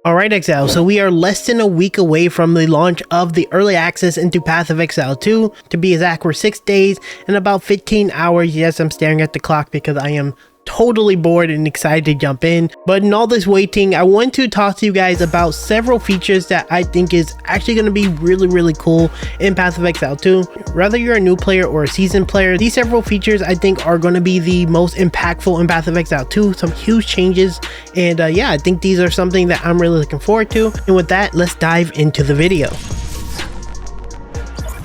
Alright Exile, so we are less than a week away from the launch of the early access into Path of Exile 2. To be exact, we're 6 days and about 15 hours. Yes, I'm staring at the clock because I am totally bored and excited to jump in. But in all this waiting, I want to talk to you guys about several features that I think is actually going to be really cool in Path of Exile 2. Whether you're a new player or a seasoned player, these several features I think are going to be the most impactful in Path of Exile 2. Some huge changes, and yeah, I think these are something that I'm really looking forward to. And with that, let's dive into the video.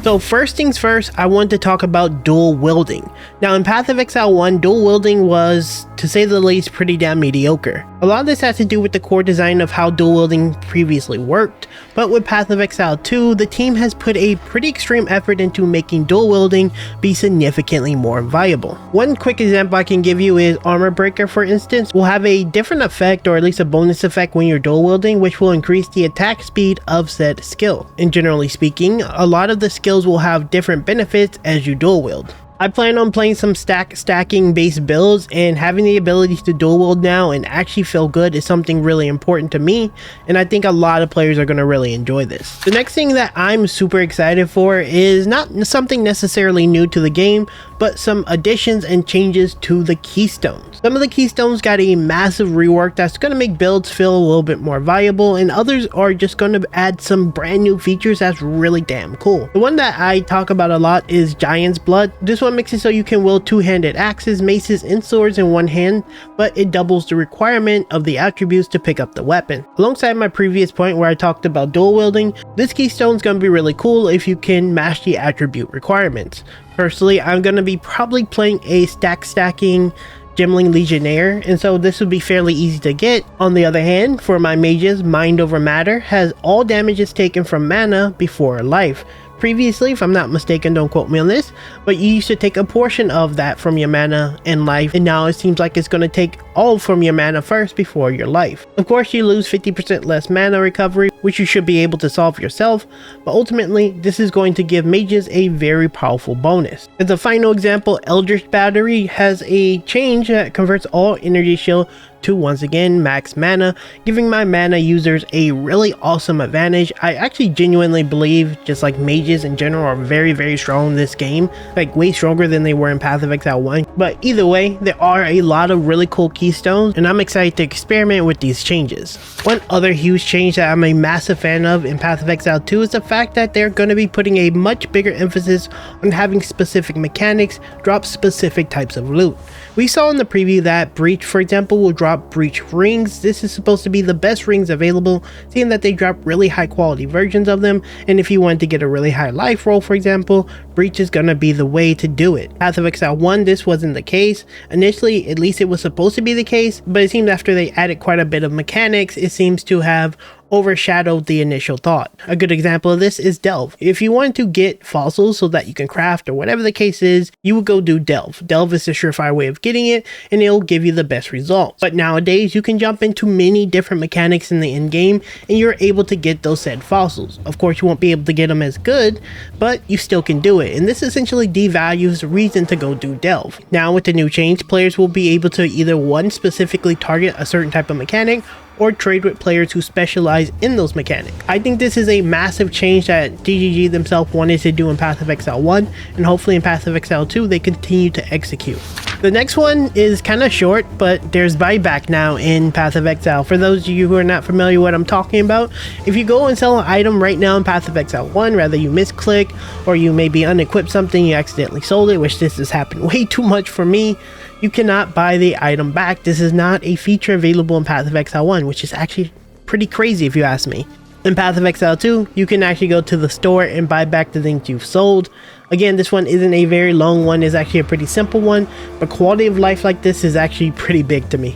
So first things first, I want to talk about dual wielding. Now in Path of Exile 1, dual wielding was, to say the least, pretty damn mediocre. A lot of this has to do with the core design of how dual wielding previously worked, but with Path of Exile 2, the team has put a pretty extreme effort into making dual wielding be significantly more viable. One quick example I can give you is Armor Breaker, for instance, will have a different effect, or at least a bonus effect, when you're dual wielding, which will increase the attack speed of said skill. And generally speaking, a lot of the skills will have different benefits as you dual wield. I plan on playing some stacking based builds, and having the ability to dual wield now and actually feel good is something really important to me, and I think a lot of players are going to really enjoy this. The next thing that I'm super excited for is not something necessarily new to the game, but some additions and changes to the Keystones. Some of the Keystones got a massive rework that's going to make builds feel a little bit more viable, and others are just going to add some brand new features that's really damn cool. The one that I talk about a lot is Giant's Blood. This one makes it so you can wield two-handed axes, maces, and swords in one hand, but it doubles the requirement of the attributes to pick up the weapon. Alongside my previous point where I talked about dual wielding, this Keystone is going to be really cool if you can match the attribute requirements. Personally, I'm going to be probably playing a stacking Gemling Legionnaire, and so this would be fairly easy to get. On the other hand, for my mages, Mind Over Matter has all damages taken from mana before life. Previously, if I'm not mistaken, don't quote me on this, but you used to take a portion of that from your mana and life, and now it seems like it's going to take all from your mana first before your life. Of course, you lose 50% less mana recovery, which you should be able to solve yourself, but ultimately, this is going to give mages a very powerful bonus. As a final example, Eldritch Battery has a change that converts all energy shield to once again max mana, giving my mana users a really awesome advantage. I actually genuinely believe just like mages in general are very strong in this game, like way stronger than they were in Path of Exile 1. But either way, there are a lot of really cool Keystones, and I'm excited to experiment with these changes. One other huge change that I'm a massive fan of in Path of Exile 2 is the fact that they're going to be putting a much bigger emphasis on having specific mechanics drop specific types of loot. We saw in the preview that Breach, for example, will drop Breach rings. This is supposed to be the best rings available, seeing that they drop really high quality versions of them, and if you want to get a really high life roll, for example, Breach is gonna be the way to do it. Path of Exile 1, this wasn't the case. Initially, at least it was supposed to be the case, but it seems after they added quite a bit of mechanics, it seems to have overshadowed the initial thought. A good example of this is Delve. If you want to get fossils so that you can craft or whatever the case is, you would go do Delve. Delve is a surefire way of getting it, and it'll give you the best results. But nowadays, you can jump into many different mechanics in the end game, and you're able to get those said fossils. Of course, you won't be able to get them as good, but you still can do it, and this essentially devalues the reason to go do Delve. Now with the new change, players will be able to either one, specifically target a certain type of mechanic, or trade with players who specialize in those mechanics. I think this is a massive change that DGG themselves wanted to do in Path of Exile 1, and hopefully in Path of Exile 2 they continue to execute. The next one is kind of short, but there's Buyback now in Path of Exile. For those of you who are not familiar with what I'm talking about, if you go and sell an item right now in Path of Exile 1, rather you misclick or you maybe unequip something, you accidentally sold it, which this has happened way too much for me, you cannot buy the item back. This is not a feature available in Path of Exile 1, which is actually pretty crazy if you ask me. In Path of Exile 2, you can actually go to the store and buy back the things you've sold. Again, this one isn't a very long one, it's actually a pretty simple one, but quality of life like this is actually pretty big to me.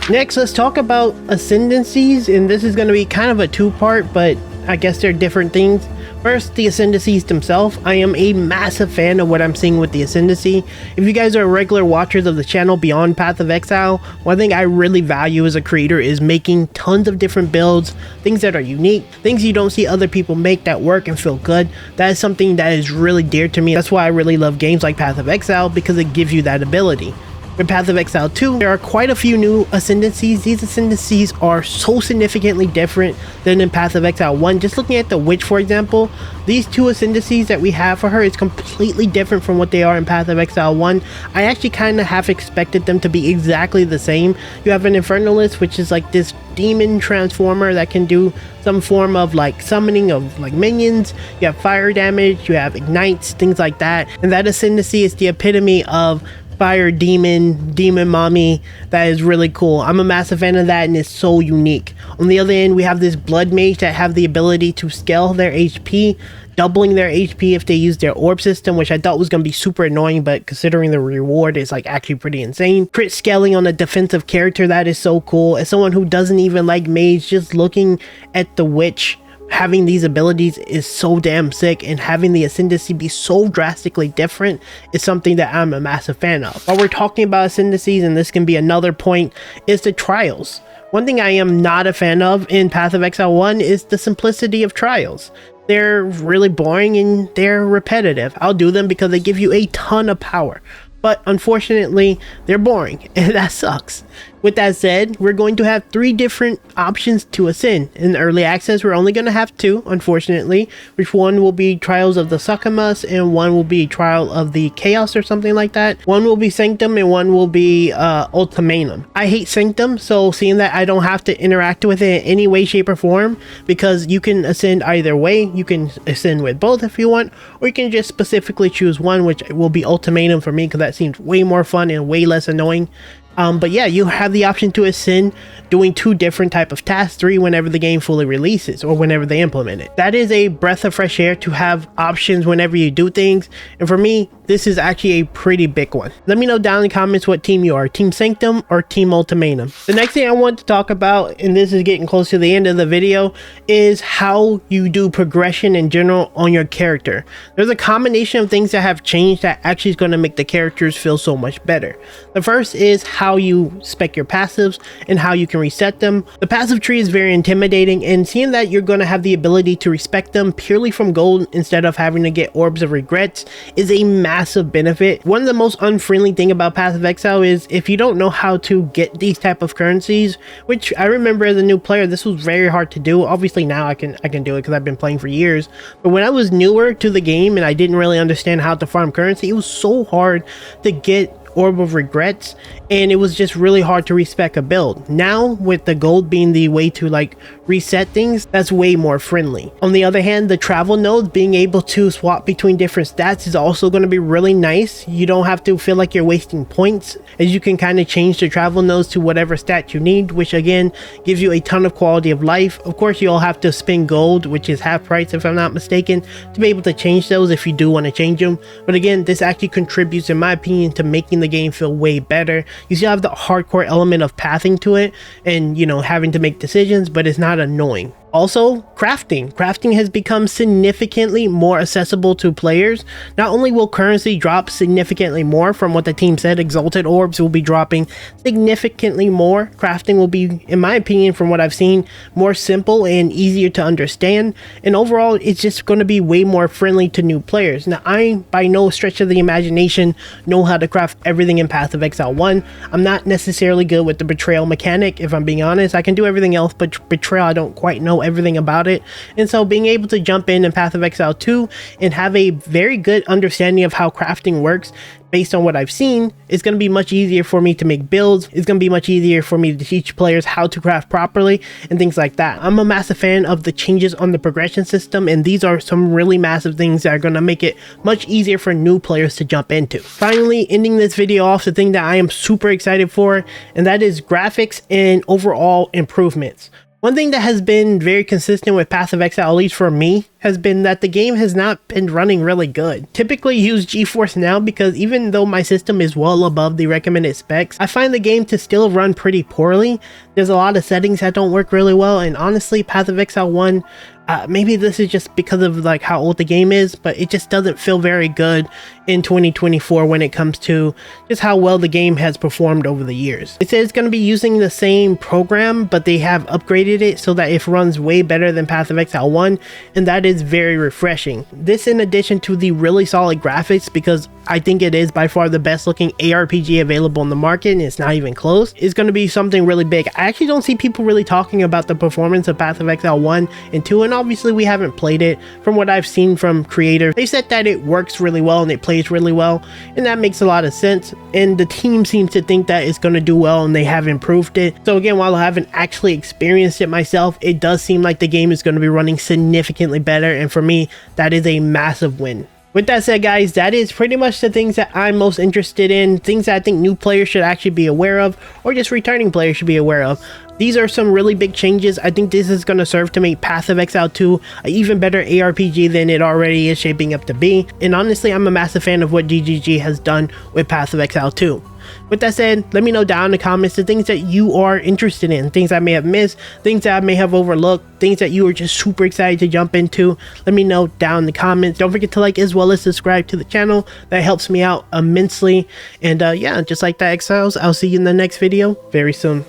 Next, let's talk about Ascendancies, and this is going to be kind of a two-part, but I guess they're different things. First, the Ascendancies themselves. I am a massive fan of what I'm seeing with the Ascendancy. If you guys are regular watchers of the channel beyond Path of Exile, one thing I really value as a creator is making tons of different builds, things that are unique, things you don't see other people make that work and feel good. That is something that is really dear to me. That's why I really love games like Path of Exile, because it gives you that ability. With Path of Exile 2, there are quite a few new Ascendancies. These Ascendancies are so significantly different than in Path of Exile 1. Just looking at the Witch, for example, these two Ascendancies that we have for her is completely different from what they are in Path of Exile 1. I actually kind of half expected them to be exactly the same. You have an Infernalist, which is like this demon transformer that can do some form of like summoning of like minions. You have fire damage, you have ignites, things like that. And that Ascendancy is the epitome of fire demon mommy. That is really cool. I'm a massive fan of that, and it's so unique. On the other end, we have this blood mage that have the ability to scale their HP, doubling their HP if they use their orb system, which I thought was going to be super annoying, but considering the reward is like actually pretty insane. Crit scaling on a defensive character, that is so cool. As someone who doesn't even like mage, just looking at the witch having these abilities is so damn sick, and having the Ascendancy be so drastically different is something that I'm a massive fan of. While we're talking about Ascendancies, and this can be another point, is the trials. One thing I am not a fan of in Path of Exile 1 is the simplicity of trials. They're really boring and they're repetitive. I'll do them because they give you a ton of power, but unfortunately they're boring, and that sucks. With that said, we're going to have 3 different options to ascend. In early access, we're only going to have 2, unfortunately, which one will be Trials of the Succumbus and one will be Trial of the Chaos or something like that. One will be Sanctum and one will be Ultimatum. I hate Sanctum, so seeing that I don't have to interact with it in any way, shape, or form, because you can ascend either way. You can ascend with both if you want, or you can just specifically choose one, which will be Ultimatum for me because that seems way more fun and way less annoying. But yeah, you have the option to ascend doing 2 different type of tasks, 3 whenever the game fully releases or whenever they implement it. That is a breath of fresh air to have options whenever you do things, and for me, this is actually a pretty big one. Let me know down in the comments what team you are, Team Sanctum or Team Ultimatum. The next thing I want to talk about, and this is getting close to the end of the video, is how you do progression in general on your character. There's a combination of things that have changed that actually is going to make the characters feel so much better. The first is how you spec your passives and how you can reset them. The passive tree is very intimidating, and seeing that you're going to have the ability to respec them purely from gold instead of having to get orbs of regrets is a massive benefit. One of the most unfriendly thing about Path of Exile is if you don't know how to get these type of currencies, which I remember as a new player this was very hard to do. Obviously now I can do it because I've been playing for years, but when I was newer to the game and I didn't really understand how to farm currency, it was so hard to get Orb of Regrets, and it was just really hard to respec a build. Now with the gold being the way to like reset things, that's way more friendly. On the other hand, the travel nodes, being able to swap between different stats is also going to be really nice. You don't have to feel like you're wasting points, as you can kind of change the travel nodes to whatever stat you need, which again gives you a ton of quality of life. Of course, you'll have to spend gold, which is half price if I'm not mistaken, to be able to change those if you do want to change them. But again, this actually contributes, in my opinion, to making the game feel way better. You still have the hardcore element of pathing to it and, you know, having to make decisions, but it's not annoying. Also, crafting has become significantly more accessible to players. Not only will currency drop significantly more, from what the team said, exalted orbs will be dropping significantly more. Crafting will be, in my opinion, from what I've seen, more simple and easier to understand, and overall it's just going to be way more friendly to new players. Now, I by no stretch of the imagination know how to craft everything in Path of Exile 1. I'm not necessarily good with the betrayal mechanic, if I'm being honest. I can do everything else, but betrayal, I don't quite know everything about it. And so being able to jump in Path of Exile 2 and have a very good understanding of how crafting works based on what I've seen, it's going to be much easier for me to make builds. It's going to be much easier for me to teach players how to craft properly and things like that. I'm a massive fan of the changes on the progression system, and these are some really massive things that are going to make it much easier for new players to jump into. Finally, ending this video off, the thing that I am super excited for, and that is graphics and overall improvements. One thing that has been very consistent with Path of Exile, at least for me, has been that the game has not been running really good. Typically use GeForce Now because even though my system is well above the recommended specs, I find the game to still run pretty poorly. There's a lot of settings that don't work really well, and honestly, Path of Exile 1, maybe this is just because of like how old the game is, but it just doesn't feel very good in 2024 when it comes to just how well the game has performed over the years. It says it's going to be using the same program, but they have upgraded it so that it runs way better than Path of Exile 1, and that is very refreshing. This in addition to the really solid graphics, because I think it is by far the best looking ARPG available in the market, and it's not even close, is going to be something really big. I actually don't see people really talking about the performance of Path of Exile 1 and 2, and obviously we haven't played it. From what I've seen from creators, they said that it works really well and it plays really well, and that makes a lot of sense, and the team seems to think that it's going to do well and they have improved it. So again, while I haven't actually experienced it myself, it does seem like the game is going to be running significantly better, and for me that is a massive win. With that said, guys, that is pretty much the things that I'm most interested in, things that I think new players should actually be aware of, or just returning players should be aware of. These are some really big changes. I think this is going to serve to make Path of Exile 2 an even better ARPG than it already is shaping up to be. And honestly, I'm a massive fan of what GGG has done with Path of Exile 2. With that said, let me know down in the comments the things that you are interested in, things I may have missed, things that I may have overlooked, things that you are just super excited to jump into. Let me know down in the comments. Don't forget to like as well as subscribe to the channel. That helps me out immensely. And yeah, just like that, Exiles, I'll see you in the next video very soon.